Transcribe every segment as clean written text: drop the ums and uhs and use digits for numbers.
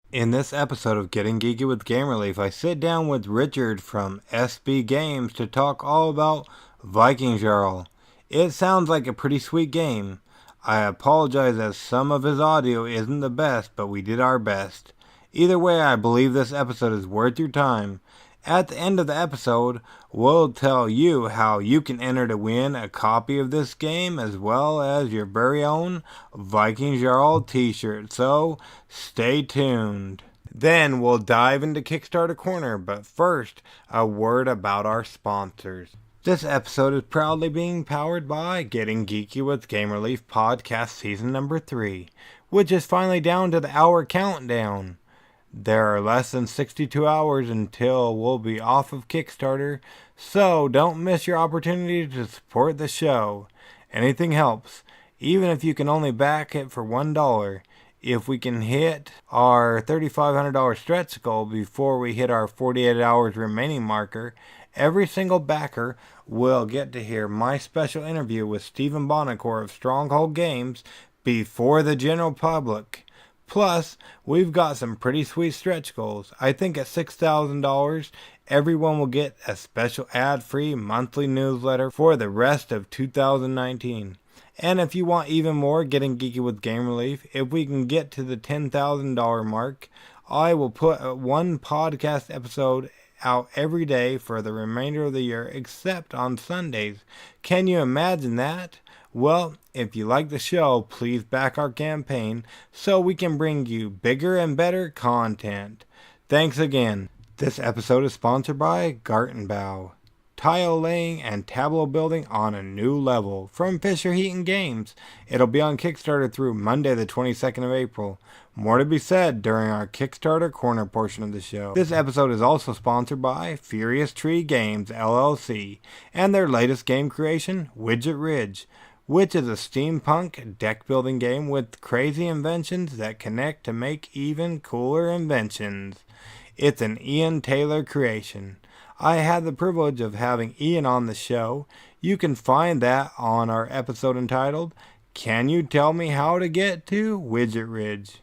In this episode of Getting Geeky with Game Relief, I sit down with Richard from SB Games to talk all about Vikingjarl. It sounds like a pretty sweet game. I apologize as some of his audio isn't the best, but we did our best. Either way, I believe this episode is worth your time. At the end of the episode, we'll tell you how you can enter to win a copy of this game as well as your very own Vikingjarl t-shirt, so stay tuned. Then we'll dive into Kickstarter Corner, but first, a word about our sponsors. This episode is proudly being powered by Getting Geeky with Game Relief Podcast Season Number 3, which is finally down to the hour countdown. There are less than 62 hours until we'll be off of Kickstarter, so don't miss your opportunity to support the show. Anything helps, even if you can only back it for $1. If we can hit our $3,500 stretch goal before we hit our 48 hours remaining marker, every single backer will get to hear my special interview with Stephen Bonacore of Stronghold Games before the general public. Plus, we've got some pretty sweet stretch goals. I think at $6,000, everyone will get a special ad-free monthly newsletter for the rest of 2019. And if you want even more Getting Geeky with Game Relief, if we can get to the $10,000 mark, I will put one podcast episode out every day for the remainder of the year except on Sundays. Can you imagine that? Well, if you like the show, please back our campaign so we can bring you bigger and better content. Thanks again. This episode is sponsored by Gartenbau. Tile laying and tableau building on a new level from Fisher Heaton Games. It'll be on Kickstarter through Monday the 22nd of April. More to be said during our Kickstarter Corner portion of the show. This episode is also sponsored by Furious Tree Games LLC and their latest game creation, Widget Ridge, which is a steampunk deck building game with crazy inventions that connect to make even cooler inventions. It's an Ian Taylor creation. I had the privilege of having Ian on the show. You can find that on our episode entitled, Can You Tell Me How to Get to Widget Ridge?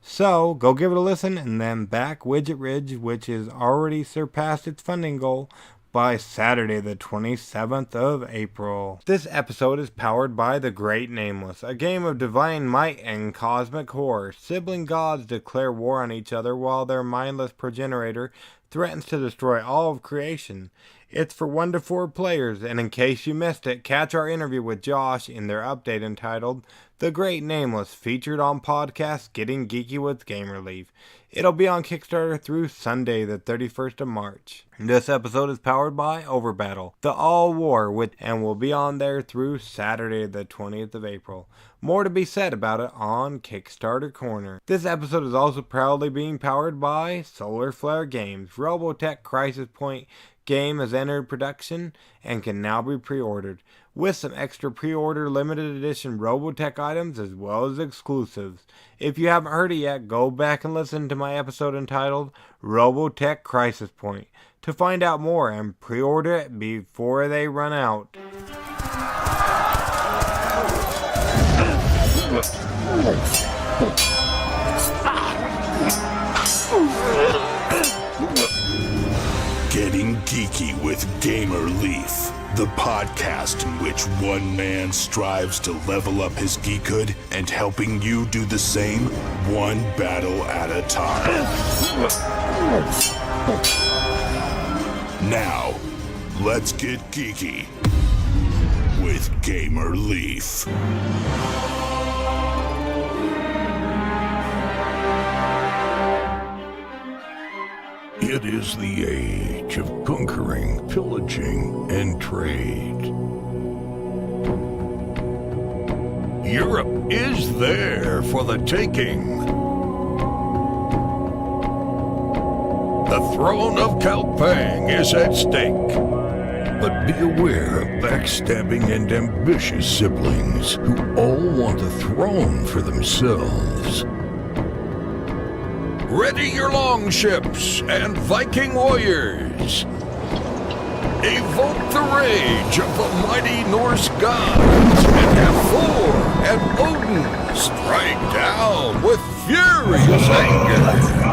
So, go give it a listen and then back Widget Ridge, which has already surpassed its funding goal by Saturday the 27th of April. This episode is powered by The Great Nameless, a game of divine might and cosmic horror. Sibling gods declare war on each other while their mindless progenitor threatens to destroy all of creation. It's for 1 to 4 players, and in case you missed it, catch our interview with Josh in their update entitled The Great Nameless, featured on podcast Getting Geeky with Game Relief. It'll be on Kickstarter through Sunday the 31st of March. This episode is powered by Overbattle, the All War, and will be on there through Saturday the 20th of April. More to be said about it on Kickstarter Corner. This episode is also proudly being powered by Solar Flare Games. Robotech Crisis Point game has entered production and can now be pre-ordered, with some extra pre-order limited edition Robotech items as well as exclusives. If you haven't heard it yet, go back and listen to my episode entitled Robotech Crisis Point to find out more and pre-order it before they run out. Getting Geeky with Gamer Leaf, the podcast in which one man strives to level up his geekhood and helping you do the same, one battle at a time. Now, let's get geeky with Gamer Leaf. It is the age of conquering, pillaging, and trade. Europe is there for the taking. The throne of Kalpang is at stake. But be aware of backstabbing and ambitious siblings who all want the throne for themselves. Ready your longships and Viking warriors. Evoke the rage of the mighty Norse gods and have Thor and Odin strike down with furious anger.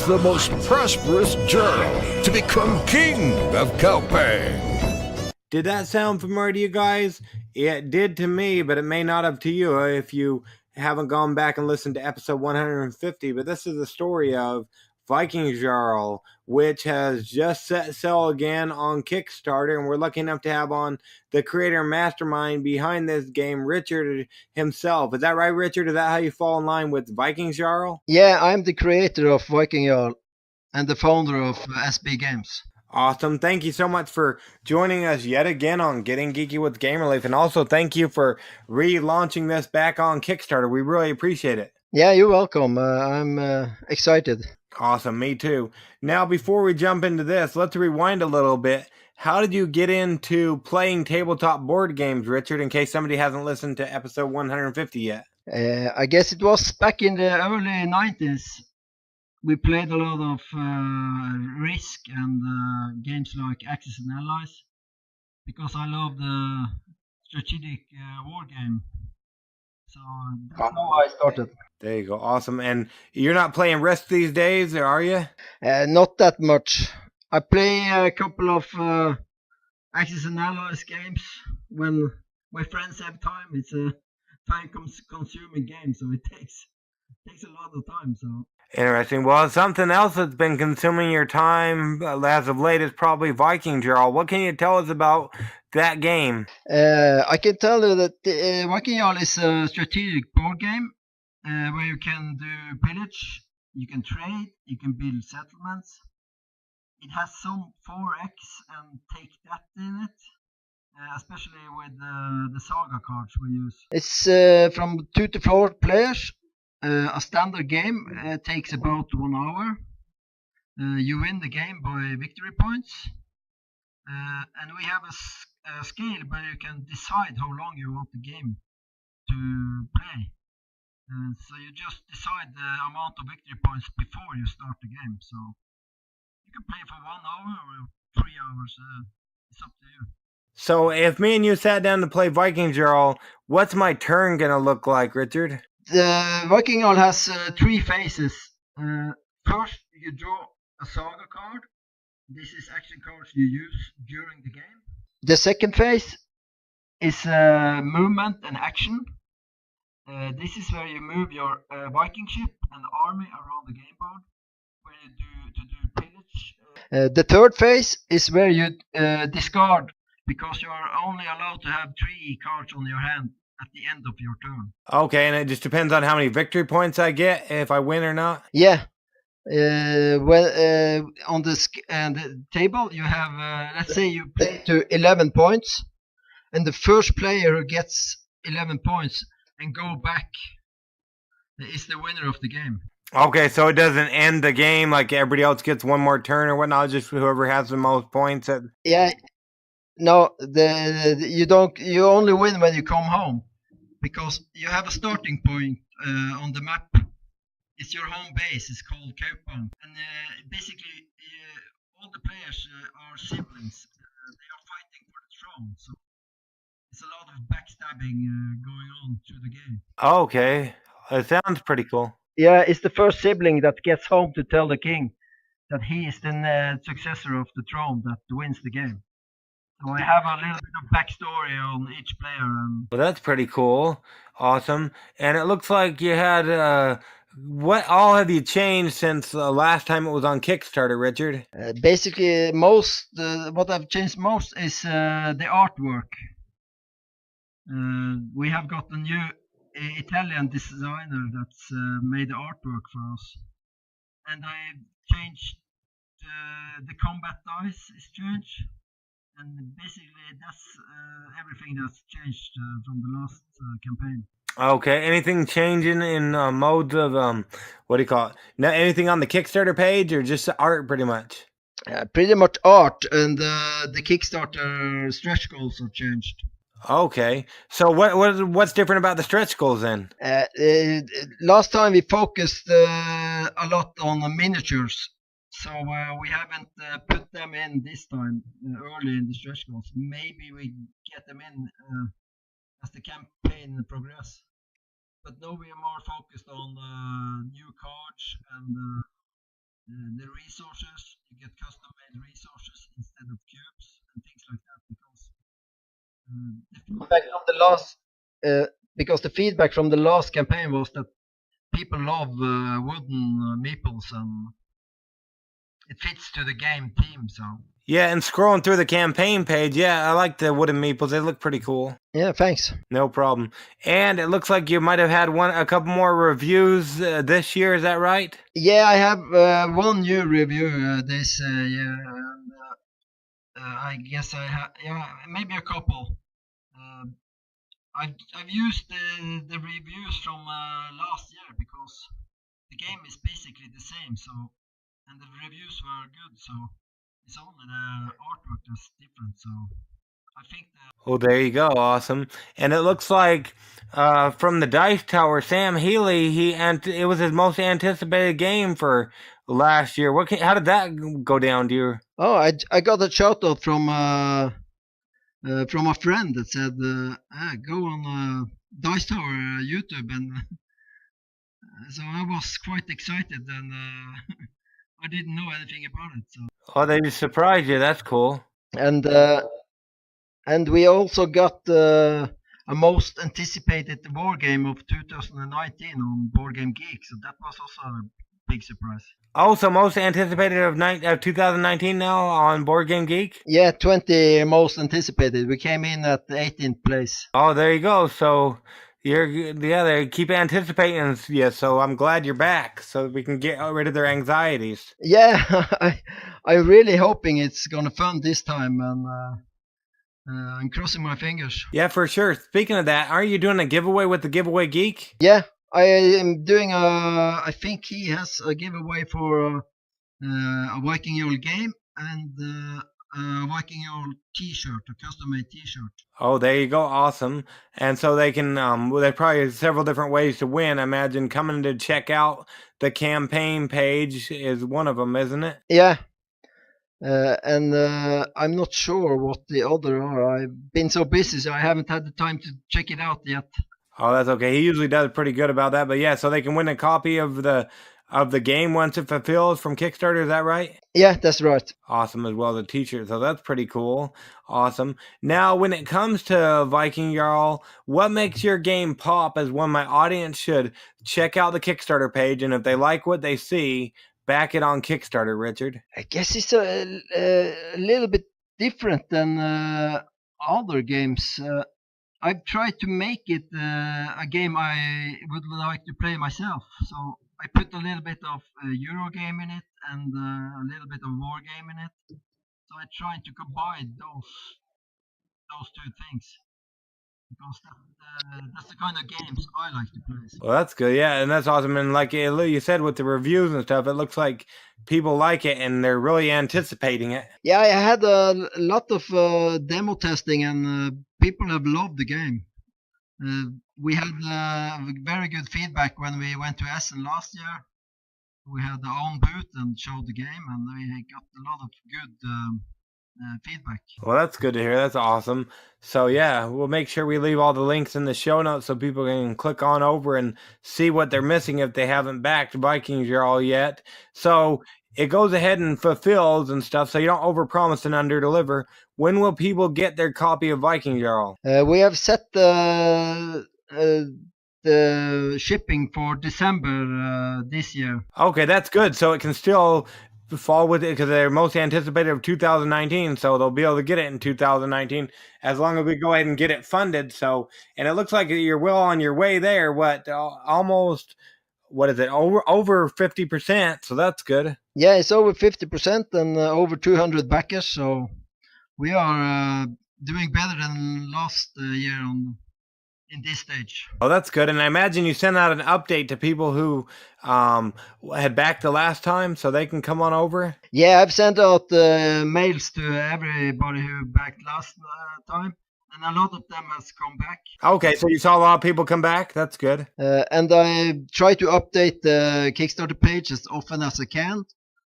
choose the most prosperous Jarl to become king of Kalpang. Did that sound familiar to you guys? It did to me, but it may not have to you if you haven't gone back and listened to episode 150. But this is the story of Vikingjarl, which has just set sail again on Kickstarter, and we're lucky enough to have on the creator and mastermind behind this game, Richard himself. Is that right, Richard? Is that how you fall in line with Vikingjarl? Yeah, I'm the creator of Vikingjarl and the founder of SB Games. Awesome. Thank you so much for joining us yet again on Getting Geeky with Game Relief. And also thank you for relaunching this back on Kickstarter. We really appreciate it. Yeah, you're welcome. I'm excited. Awesome. Me too. Now, before we jump into this, let's rewind a little bit. How did you get into playing tabletop board games, Richard, in case somebody hasn't listened to episode 150 yet? I guess it was back in the early 90s. We played a lot of Risk and games like Axis and Allies because I love the strategic war game. So that's how I started. There you go. Awesome. And you're not playing Risk these days, are you? Not that much. I play a couple of Axis and Allies games when my friends have time. It's a time-consuming game, so it takes a lot of time. So Interesting. Well, something else that's been consuming your time as of late is probably Vikingjarl. What can you tell us about that game? I can tell you that Vikingjarl is a strategic board game where you can do pillage, you can trade, you can build settlements. It has some 4X and take that in it, especially with the saga cards we use. It's from 2 to 4 players. A standard game takes about 1 hour. You win the game by victory points. And we have a scale where you can decide how long you want the game to play. So you just decide the amount of victory points before you start the game. So you can play for 1 hour or 3 hours. It's up to you. So if me and you sat down to play Vikingjarl, what's my turn going to look like, Richard? The Vikingjarl has 3 phases. First, you draw a saga card. This is action cards you use during the game. The second phase is movement and action. This is where you move your Viking ship and army around the game board, where you do pillage. The third phase is where you discard, because you are only allowed to have 3 cards on your hand at the end of your turn. Okay, and it just depends on how many victory points I get, if I win or not? Yeah. On the table you have, let's say you play to 11 points, and the first player who gets 11 points and go back is the winner of the game. Okay, so it doesn't end the game like everybody else gets one more turn or whatnot, just whoever has the most points. Yeah. No, you only win when you come home, because you have a starting point on the map. It's your home base. It's called Kalpang, and basically all the players are siblings. They are fighting for the throne, so it's a lot of backstabbing going on through the game. Okay, it sounds pretty cool. Yeah, it's the first sibling that gets home to tell the king that he is the successor of the throne that wins the game. So I have a little bit of backstory on each player. Well, that's pretty cool. Awesome. And it looks like you had, what all have you changed since the last time it was on Kickstarter, Richard? Basically, what I've changed most is the artwork. We have got a new Italian designer that's made the artwork for us. And I changed the combat dice is changed. And basically, that's everything that's changed from the last campaign. Okay, anything changing in modes of, what do you call it? Now, anything on the Kickstarter page or just art pretty much? Pretty much art, and the Kickstarter stretch goals are changed. Okay, so what's different about the stretch goals then? Last time we focused a lot on the miniatures. So we haven't put them in this time early in the stretch goals. Maybe we get them in as the campaign progress. But now we are more focused on new cards and the resources. You get custom-made resources instead of cubes and things like that because the feedback from the last campaign was that people love wooden meeples and it fits to the game theme. So Yeah, and scrolling through the campaign page, yeah, I like the wooden meeples. They look pretty cool. yeah, thanks. No problem. And it looks like you might have had a couple more reviews this year. Is that right? Yeah, I have one new review this year, and I guess I have maybe a couple. Uh, I've used the reviews from last year because the game is basically the same. So and the reviews were good. So it's only the artwork that's different. So I think Well, there you go. Awesome. And it looks like from the Dice Tower, Sam Healy, it was his most anticipated game for last year. How did that go down, do you? Oh, I got a shout out from a friend that said, "Go on Dice Tower YouTube," and so I was quite excited, and I didn't know anything about it. So Oh, they surprised you. That's cool. and we also got a most anticipated war game of 2019 on Board Game Geek, so that was also a big surprise. Oh, so most anticipated of 2019 now on Board Game Geek? Yeah, 20 most anticipated. We came in at 18th place. Oh, there you go. So they keep anticipating you. So I'm glad you're back, so we can get rid of their anxieties. Yeah, I'm really hoping it's gonna fun this time, and I'm crossing my fingers. Yeah, for sure. Speaking of that, aren't you doing a giveaway with the Giveaway Geek? Yeah, I am doing I think he has a giveaway for a Vikingjarl game and a Vikingjarl T-shirt, a custom-made T-shirt. Oh, there you go. Awesome. And so they can, there probably is several different ways to win. I imagine coming to check out the campaign page is one of them, isn't it? Yeah. And I'm not sure what the other are. I've been so busy, so I haven't had the time to check it out yet. Oh, that's okay. He usually does pretty good about that. But yeah, so they can win a copy of the game once it fulfills from Kickstarter. Is that right? Yeah, that's right. Awesome, as well as a t-shirt. So that's pretty cool. Awesome. Now, when it comes to Vikingjarl, what makes your game pop as one my audience should check out the Kickstarter page, and if they like what they see, back it on Kickstarter, Richard? I guess it's a little bit different than other games. I've tried to make it a game I would like to play myself. So I put a little bit of Euro game in it and a little bit of war game in it. So I tried to combine those two things because that's the kind of games I like to play. Well, that's good. Yeah, and that's awesome. And like you said with the reviews and stuff, it looks like people like it and they're really anticipating it. Yeah, I had a lot of demo testing and people have loved the game. We had very good feedback when we went to Essen last year. We had our own booth and showed the game, and we got a lot of good feedback. Well, that's good to hear. That's awesome. So yeah, we'll make sure we leave all the links in the show notes so people can click on over and see what they're missing if they haven't backed Vikingjarl yet. So it goes ahead and fulfills and stuff, so you don't overpromise and underdeliver. When will people get their copy of Vikingjarl? We have set the shipping for December this year. Okay, that's good. So it can still fall with it because they're most anticipated of 2019, so they'll be able to get it in 2019 as long as we go ahead and get it funded. So, and it looks like you're well on your way there. Almost, what is it, over 50%? So that's good. Yeah, it's over 50% and over 200 backers. So we are doing better than last year in this stage. Oh, that's good. And I imagine you sent out an update to people who had backed the last time so they can come on over. Yeah, I've sent out mails to everybody who backed last time, and a lot of them has come back. Okay, so you saw a lot of people come back. That's good. And I try to update the Kickstarter page as often as I can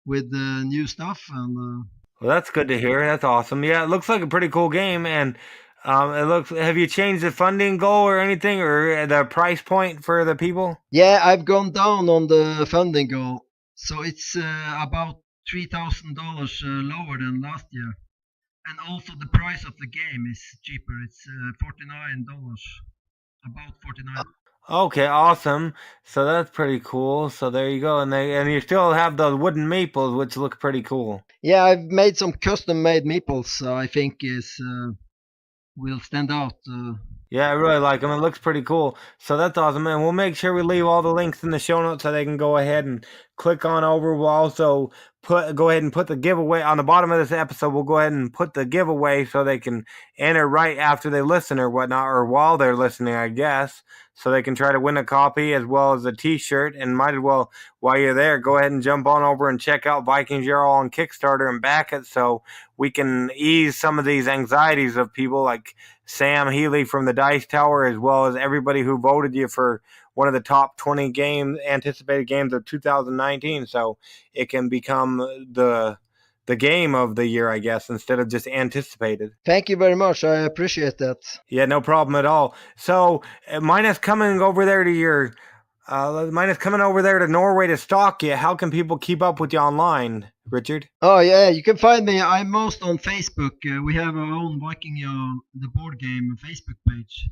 with new stuff. And well, that's good to hear. That's awesome. Yeah, it looks like a pretty cool game. And have you changed the funding goal or anything, or the price point for the people? Yeah, I've gone down on the funding goal. So it's about $3,000 lower than last year. And also the price of the game is cheaper. It's $49, about 49. Okay, awesome. So that's pretty cool. So there you go, and you still have the wooden meeples, which look pretty cool. Yeah, I've made some custom-made meeples. I think is will stand out. Yeah, I really like them. It looks pretty cool. So that's awesome. And we'll make sure we leave all the links in the show notes so they can go ahead and click on over. We'll also go ahead and put the giveaway on the bottom of this episode. We'll go ahead and put the giveaway so they can enter right after they listen or whatnot, or while they're listening, I guess. So they can try to win a copy as well as a t-shirt. And might as well, while you're there, go ahead and jump on over and check out Vikingjarl on Kickstarter and back it so we can ease some of these anxieties of people like Sam Healy from the Dice Tower, as well as everybody who voted you for one of the top 20 anticipated games of 2019. So it can become the game of the year, I guess, instead of just anticipated. Thank you very much. I appreciate that. Yeah, no problem at all. So minus coming over there to Norway to stalk you. How can people keep up with you online, Richard? Oh yeah, you can find me. I'm most on Facebook. We have our own Vikingjarl, the board game Facebook page.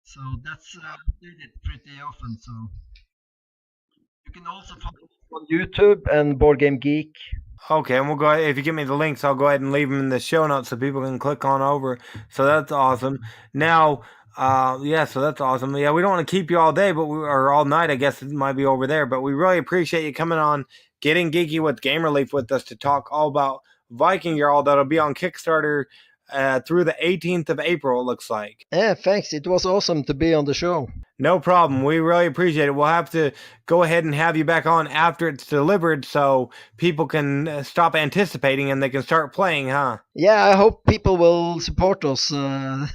So that's updated pretty often. So you can also find me on YouTube and Board Game Geek. Okay, and we'll go ahead. If you give me the links, I'll go ahead and leave them in the show notes so people can click on over. So that's awesome. Now, so that's awesome. Yeah, we don't want to keep you all day, or all night. I guess it might be over there, but we really appreciate you coming on, getting geeky with Game Relief with us to talk all about Vikingjarl. That'll be on Kickstarter through the 18th of April. It looks like. Yeah, thanks. It was awesome to be on the show. No problem. We really appreciate it. We'll have to go ahead and have you back on after it's delivered so people can stop anticipating and they can start playing, huh? Yeah, I hope people will support us. Yeah,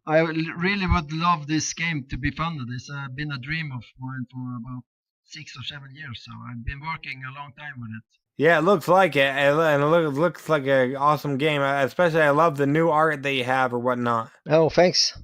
I really would love this game to be funded. It's been a dream of mine for about 6 or 7 years, so I've been working a long time with it. Yeah, it looks like it, and it looks like an awesome game. Especially, I love the new art that you have or whatnot. Oh, thanks.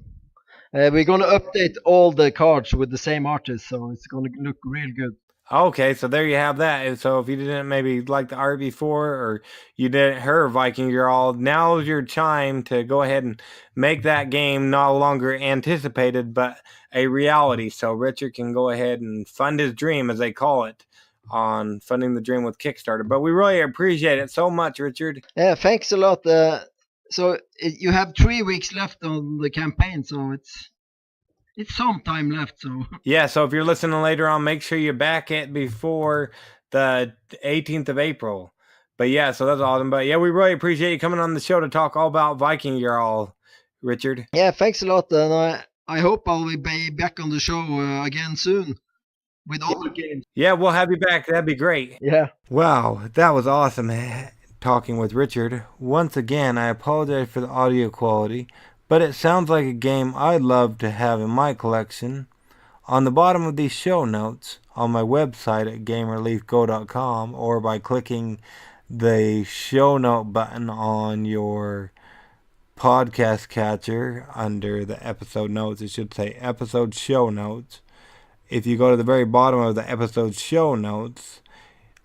We're gonna update all the cards with the same artist, so it's gonna look real good. Okay, so there you have that. And so if you didn't maybe like the art before, or you didn't hear Vikingjarl, now's your time to go ahead and make that game no longer anticipated, but a reality. So Richard can go ahead and fund his dream, as they call it, on funding the dream with Kickstarter. But we really appreciate it so much, Richard. Yeah, thanks a lot. You have 3 weeks left on the campaign, so it's some time left. So yeah, so if you're listening later on, make sure you back it before the 18th of April. But yeah, so that's awesome. But yeah, we really appreciate you coming on the show to talk all about Vikingjarl, Richard. Yeah, thanks a lot, and I hope I'll be back on the show again soon with all the games. Yeah, we'll have you back. That'd be great. Yeah. Wow, that was awesome talking with Richard. Once again, I apologize for the audio quality, but it sounds like a game I'd love to have in my collection. On the bottom of these show notes, on my website at GameReliefGo.com, or by clicking the show note button on your podcast catcher under the episode notes, it should say episode show notes. If you go to the very bottom of the episode show notes,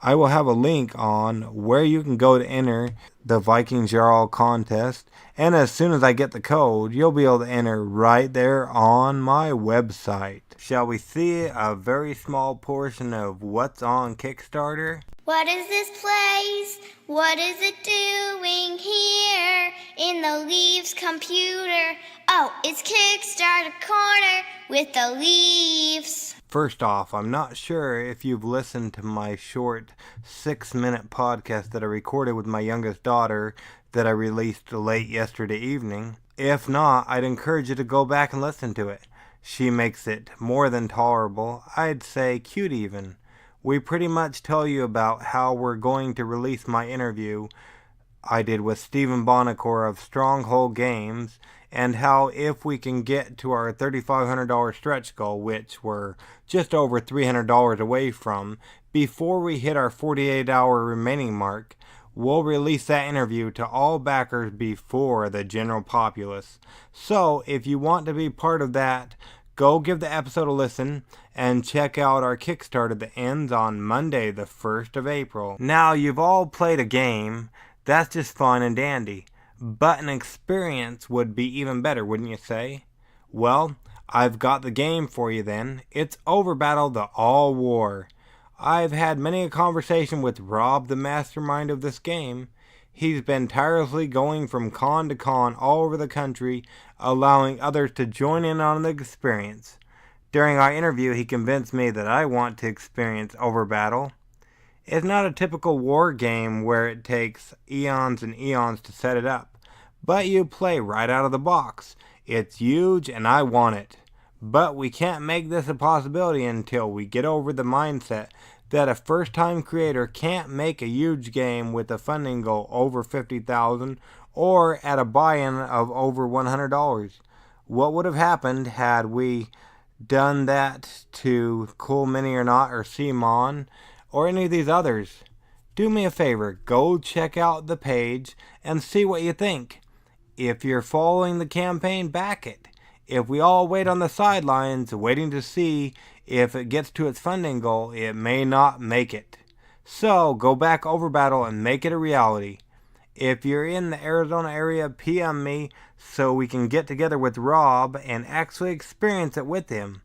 I will have a link on where you can go to enter the Vikingjarl contest. And as soon as I get the code, you'll be able to enter right there on my website. Shall we see a very small portion of what's on Kickstarter? What is this place? What is it doing here in the Leaves computer? Oh, it's Kickstarter Corner with the Leaves. First off, I'm not sure if you've listened to my short 6-minute podcast that I recorded with my youngest daughter that I released late yesterday evening. If not, I'd encourage you to go back and listen to it. She makes it more than tolerable, I'd say cute even. We pretty much tell you about how we're going to release my interview I did with Stephen Bonacore of Stronghold Games, and how if we can get to our $3,500 stretch goal, which we're just over $300 away from, before we hit our 48-hour remaining mark, we'll release that interview to all backers before the general populace. So if you want to be part of that go give the episode a listen and check out our Kickstarter that ends on Monday, the 1st of April. Now, you've all played a game. That's just fun and dandy. But an experience would be even better, wouldn't you say? Well, I've got the game for you then. It's Overbattle the All War. I've had many a conversation with Rob, the mastermind of this game. He's been tirelessly going from con to con all over the country, allowing others to join in on the experience. During our interview, he convinced me that I want to experience Overbattle. It's not a typical war game where it takes eons and eons to set it up, but you play right out of the box. It's huge and I want it. But we can't make this a possibility until we get over the mindset that a first-time creator can't make a huge game with a funding goal over $50,000 or at a buy-in of over $100. What would have happened had we done that to Cool Mini or Not or Simon or any of these others? Do me a favor, go check out the page and see what you think. If you're following the campaign, back it. If we all wait on the sidelines waiting to see if it gets to its funding goal, it may not make it. So go back Overbattle and make it a reality. If you're in the Arizona area, PM me so we can get together with Rob and actually experience it with him.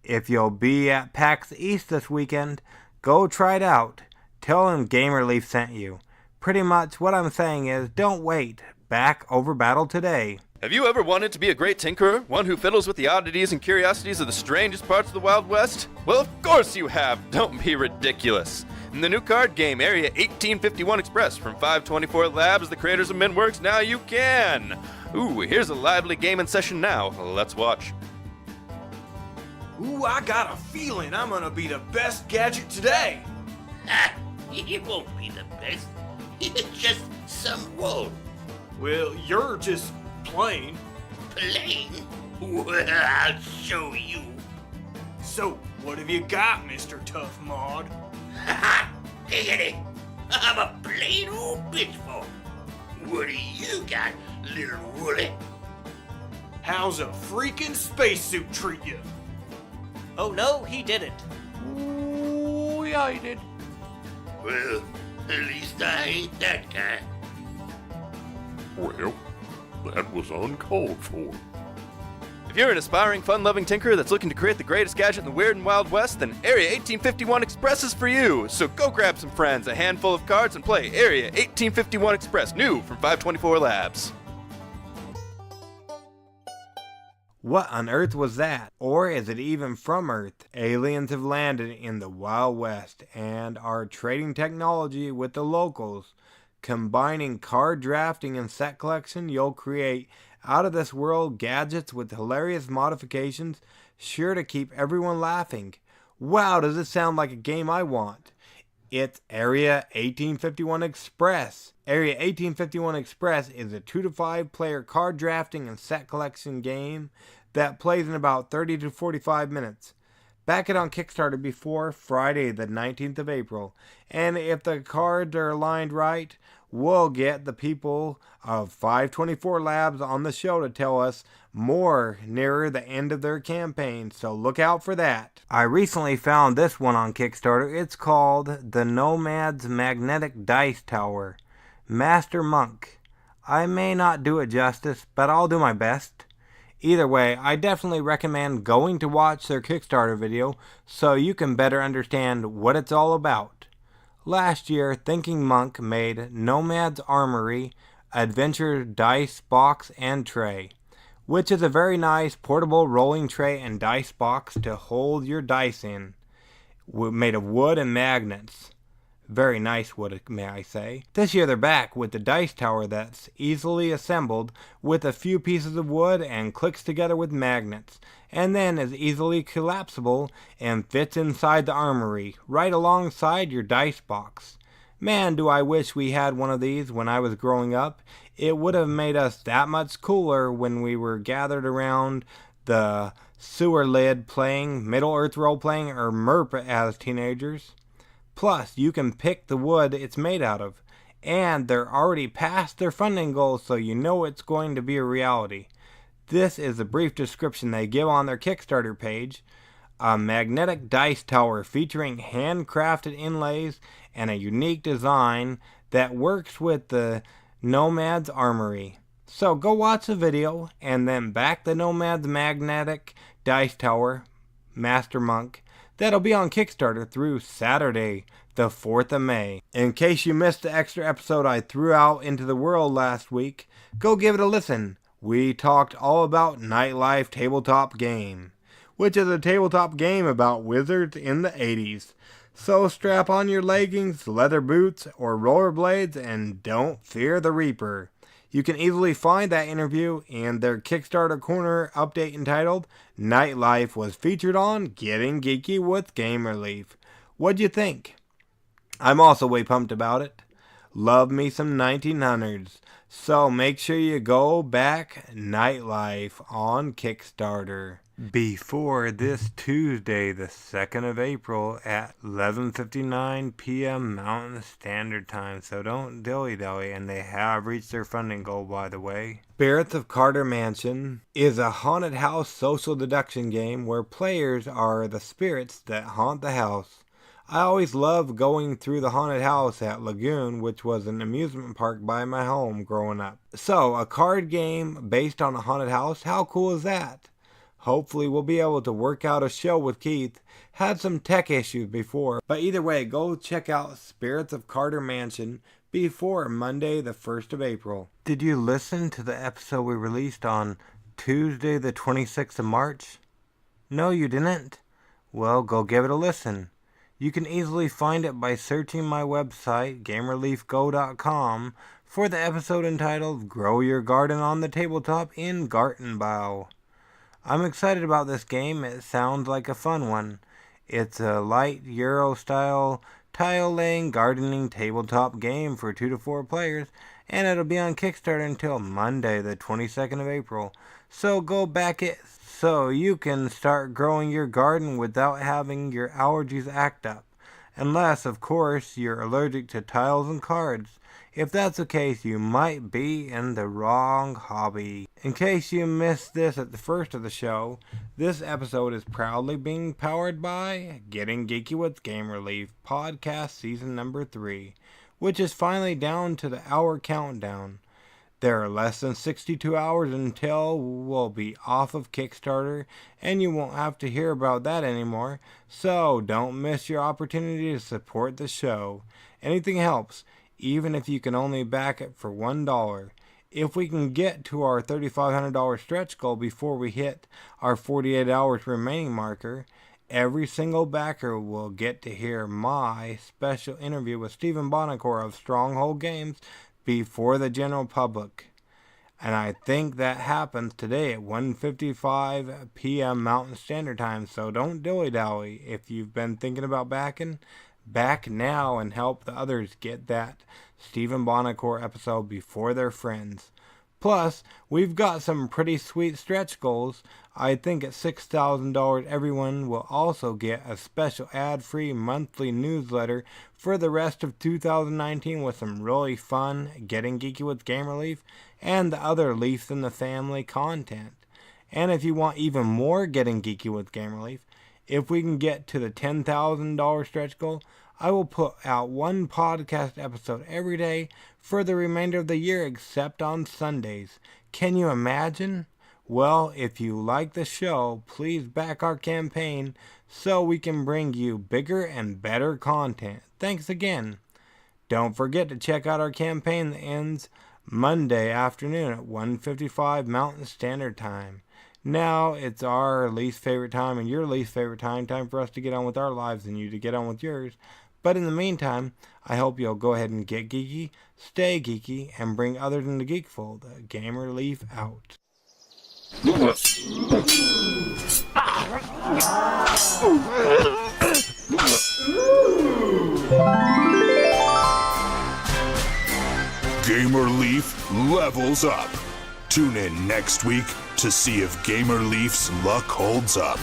If you'll be at PAX East this weekend, go try it out. Tell him Gamerleaf sent you. Pretty much what I'm saying is, don't wait. Back Overbattle today. Have you ever wanted to be a great tinkerer? One who fiddles with the oddities and curiosities of the strangest parts of the Wild West? Well, of course you have. Don't be ridiculous. In the new card game, Area 1851 Express from 524 Labs, the creators of Mintworks, now you can. Ooh, here's a lively game in session now. Let's watch. Ooh, I got a feeling I'm gonna be the best gadget today. Ha! It won't be the best. It's just some wool. Well, you're just plain. Plain? Well, I'll show you. So, what have you got, Mr. Tough Mod? Ha ha! Diggity! I'm a plain old pitchfork. What do you got, little woolly? How's a freaking spacesuit treat you? Oh no, he didn't. Ooh, yeah, he did. Well, at least I ain't that guy. Well, that was uncalled for. If you're an aspiring, fun-loving tinkerer that's looking to create the greatest gadget in the weird and Wild West, then Area 1851 Express is for you. So go grab some friends, a handful of cards, and play Area 1851 Express, new from 524 Labs. What on earth was that? Or is it even from Earth? Aliens have landed in the Wild West and are trading technology with the locals. Combining card drafting and set collection, you'll create out-of-this-world gadgets with hilarious modifications, sure to keep everyone laughing. Wow, does it sound like a game I want. It's Area 1851 Express. Area 1851 Express is a 2 to 5 player card drafting and set collection game that plays in about 30 to 45 minutes. Back it on Kickstarter before Friday the 19th of April. And if the cards are aligned right, we'll get the people of 524 Labs on the show to tell us more nearer the end of their campaign, so look out for that. I recently found this one on Kickstarter. It's called The Nomad's Magnetic Dice Tower. Master Monk. I may not do it justice, but I'll do my best. Either way, I definitely recommend going to watch their Kickstarter video so you can better understand what it's all about. Last year, Thinking Monk made Nomad's Armory, Adventure Dice Box and Tray, which is a very nice portable rolling tray and dice box to hold your dice in, made of wood and magnets. Very nice wood, may I say. This year they're back with the dice tower that's easily assembled with a few pieces of wood and clicks together with magnets, and then is easily collapsible and fits inside the armory, right alongside your dice box. Man, do I wish we had one of these when I was growing up. It would have made us that much cooler when we were gathered around the sewer lid playing Middle-earth role-playing or MERP as teenagers. Plus, you can pick the wood it's made out of, and they're already past their funding goals, so you know it's going to be a reality. This is the brief description they give on their Kickstarter page. A magnetic dice tower featuring handcrafted inlays and a unique design that works with the Nomad's Armory. So go watch the video and then back the Nomad's magnetic dice tower, Master Monk. That'll be on Kickstarter through Saturday, the 4th of May. In case you missed the extra episode I threw out into the world last week, go give it a listen. We talked all about Nightlife Tabletop Game, which is a tabletop game about wizards in the 80s. So strap on your leggings, leather boots, or rollerblades and don't fear the Reaper. You can easily find that interview in their Kickstarter Corner update entitled Nightlife was featured on Getting Geeky with Game Relief. What'd you think? I'm also way pumped about it. Love me some 1900s. So make sure you go back Nightlife on Kickstarter before this Tuesday, the 2nd of April at 11:59 p.m. Mountain Standard Time. So don't dilly-dally, and they have reached their funding goal, by the way. Spirits of Carter Mansion is a haunted house social deduction game where players are the spirits that haunt the house. I always loved going through the haunted house at Lagoon, which was an amusement park by my home growing up. So, a card game based on a haunted house, how cool is that? Hopefully we'll be able to work out a show with Keith. Had some tech issues before, but either way, go check out Spirits of Carter Mansion before Monday the 1st of April. Did you listen to the episode we released on Tuesday the 26th of March? No, you didn't? Well, go give it a listen. You can easily find it by searching my website, GameReliefGo.com, for the episode entitled Grow Your Garden on the Tabletop in Gartenbau. I'm excited about this game. It sounds like a fun one. It's a light Euro-style tile-laying gardening tabletop game for 2 to 4 players, and it'll be on Kickstarter until Monday, the 22nd of April. So go back it so you can start growing your garden without having your allergies act up. Unless, of course, you're allergic to tiles and cards. If that's the case, you might be in the wrong hobby. In case you missed this at the first of the show, this episode is proudly being powered by Getting Geeky with Game Relief Podcast Season Number 3, which is finally down to the hour countdown. There are less than 62 hours until we'll be off of Kickstarter, and you won't have to hear about that anymore, so don't miss your opportunity to support the show. Anything helps, even if you can only back it for $1. If we can get to our $3,500 stretch goal before we hit our 48 hours remaining marker, every single backer will get to hear my special interview with Stephen Bonacore of Stronghold Games before the general public. And I think that happens today at 1:55 p.m. Mountain Standard Time, so don't dilly-dally. If you've been thinking about backing, back now and help the others get that Stephen Bonacore episode before their friends. Plus, we've got some pretty sweet stretch goals. I think at $6,000 everyone will also get a special ad-free monthly newsletter for the rest of 2019 with some really fun Getting Geeky with Game Relief and the other Leafs in the Family content. And if you want even more Getting Geeky with Game Relief, if we can get to the $10,000 stretch goal, I will put out one podcast episode every day for the remainder of the year except on Sundays. Can you imagine? Well, if you like the show, please back our campaign so we can bring you bigger and better content. Thanks again. Don't forget to check out our campaign that ends Monday afternoon at 1:55 Mountain Standard Time. Now it's our least favorite time and your least favorite time for us to get on with our lives and you to get on with yours. But in the meantime, I hope you'll go ahead and get geeky, stay geeky, and bring others into Geekfold. Gamer Leaf out. Gamer Leaf levels up. Tune in next week to see if Gamer Leaf's luck holds up.